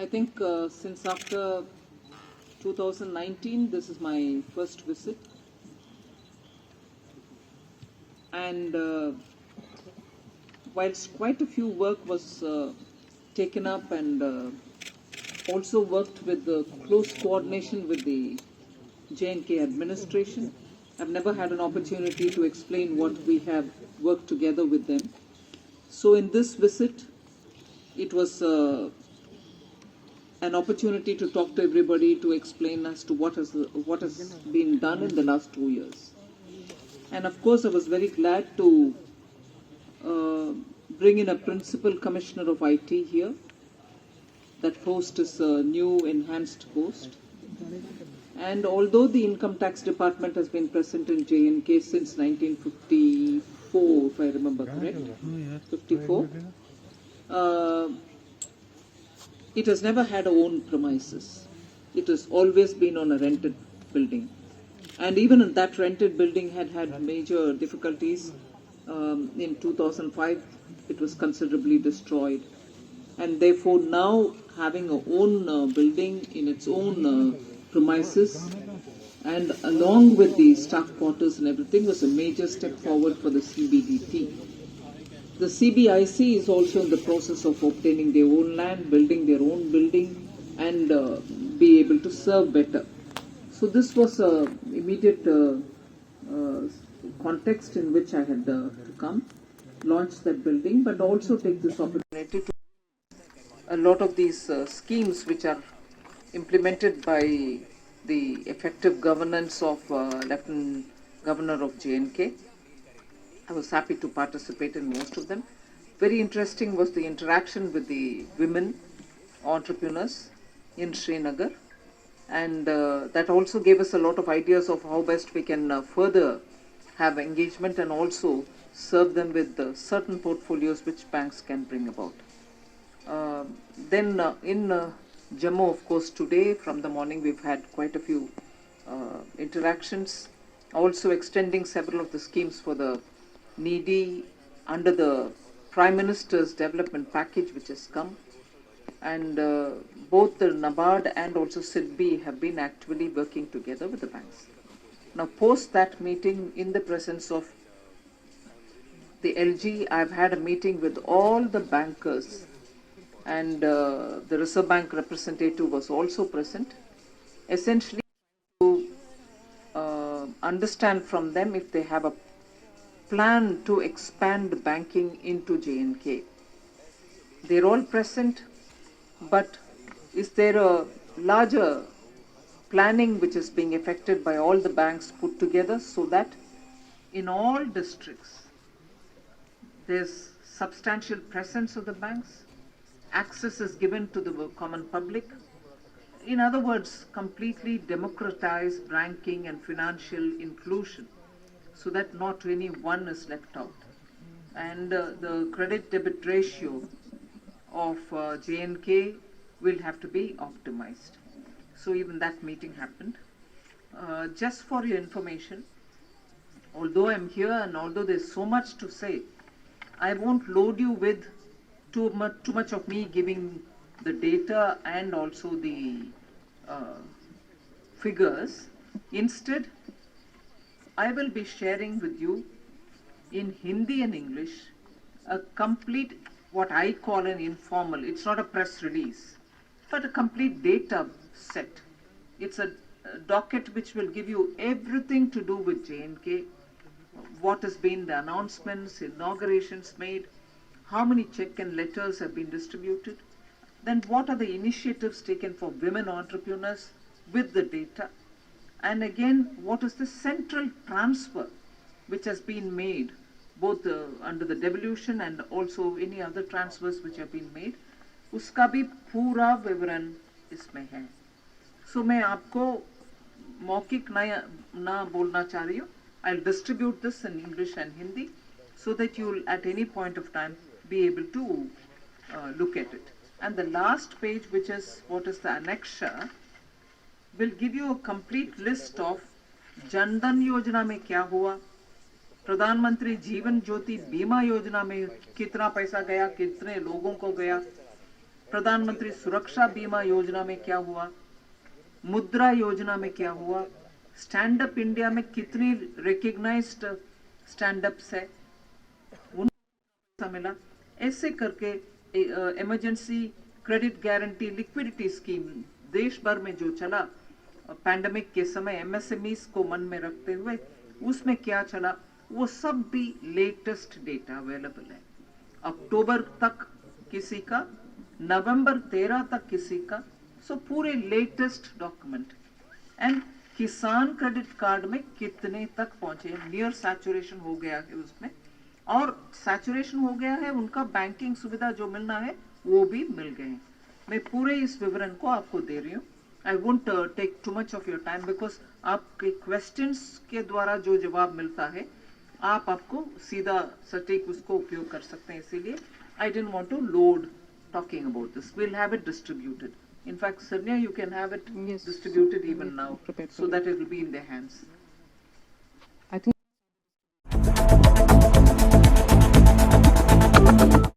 I think since after 2019, this is my first visit. And whilst quite a few work was taken up and also worked with the close coordination with the J&K administration, I've never had an opportunity to explain what we have worked together with them. So in this visit, it was an opportunity to talk to everybody, to explain as to what has been done in the last 2 years. And of course, I was very glad to bring in a principal commissioner of IT here. That post is a new enhanced post. And although the income tax department has been present in J&K since 1954, if I remember correct, 54, it has never had its own premises. It has always been on a rented building. And even in that rented building had major difficulties. In 2005, it was considerably destroyed. And therefore now having a own building in its own premises and along with the staff quarters and everything was a major step forward for the CBDT. The CBIC is also in the process of obtaining their own land, building their own building and be able to serve better. So this was an immediate context in which I had to come, launch that building, but also take this opportunity to a lot of these schemes which are implemented by the effective governance of Lieutenant Governor of J&K. I was happy to participate in most of them. Very interesting was the interaction with the women entrepreneurs in Srinagar, and that also gave us a lot of ideas of how best we can further have engagement and also serve them with certain portfolios which banks can bring about. Then in Jammu, of course, today from the morning we've had quite a few interactions, also extending several of the schemes for the needy under the Prime Minister's development package which has come. And both the NABARD and also SIDBI have been actually working together with the banks. Now, post that meeting in the presence of the LG, I've had a meeting with all the bankers and the Reserve Bank representative was also present, essentially to understand from them if they have a plan to expand banking into J&K. They're all present, but is there a larger planning which is being effected by all the banks put together so that in all districts there's substantial presence of the banks, access is given to the common public. In other words, completely democratize banking and financial inclusion so that not any one is left out. And the credit debit ratio of J&K will have to be optimized. So even that meeting happened. Just for your information, although I'm here and although there's so much to say, I won't load you with too much of me giving the data and also the figures. Instead, I will be sharing with you in Hindi and English a complete, what I call an informal, it's not a press release, but a complete data set. It's a docket which will give you everything to do with J&K, what has been the announcements, inaugurations made, how many check and letters have been distributed, then what are the initiatives taken for women entrepreneurs with the data, and again what is the central transfer which has been made both under the devolution and also any other transfers which have been made, उसका भी पूरा विवरण इसमें है. So मैं आपको मौखिक ना बोलना चाह रही हूँ. I'll distribute this in English and Hindi so that you'll at any point of time be able to look at it. And the last page, which is what is the annexure, will give you a complete list of Jandan Yojana में क्या हुआ, प्रधानमंत्री जीवन ज्योति बीमा योजना में कितना पैसा गया, कितने लोगों को गया, प्रधानमंत्री सुरक्षा बीमा योजना में क्या हुआ, मुद्रा योजना में क्या हुआ, स्टैंड अप इंडिया में कितनी रिकग्नाइज्ड स्टैंड अप्स है, उनको मिला। ऐसे करके emergency credit guarantee liquidity scheme देश भर में जो चला पैंडेमिक के समय एमएसएमईज को मन में रखते हुए, उसमें क्या चला वो सब भी लेटेस्ट डेटा अवेलेबल है। अक्टूबर तक किसी का, नवंबर 13 तक किसी का, सो पूरे लेटेस्ट डॉक्यूमेंट। एंड किसान क्रेडिट कार्ड में कितने तक पहुंचे, नियर सैचुरेशन हो गया है उसमें, और सैचुरेशन हो गया है, उनका बैंकिंग सुविधा जो मिलना है वो भी मिल गए हैं। मैं पूरे इस विवरण को आपको दे रही हूँ। I won't take too much of your time because आपके क्वेश्चंस के द्वारा जो जवाब मिलता है आपको सीधा सटीक उसको उपयोग कर सकते हैं, इसीलिए I didn't want to load talking about this. We'll have it distributed. In fact, Sonia, you can have it distributed even now so that it will be in their hands.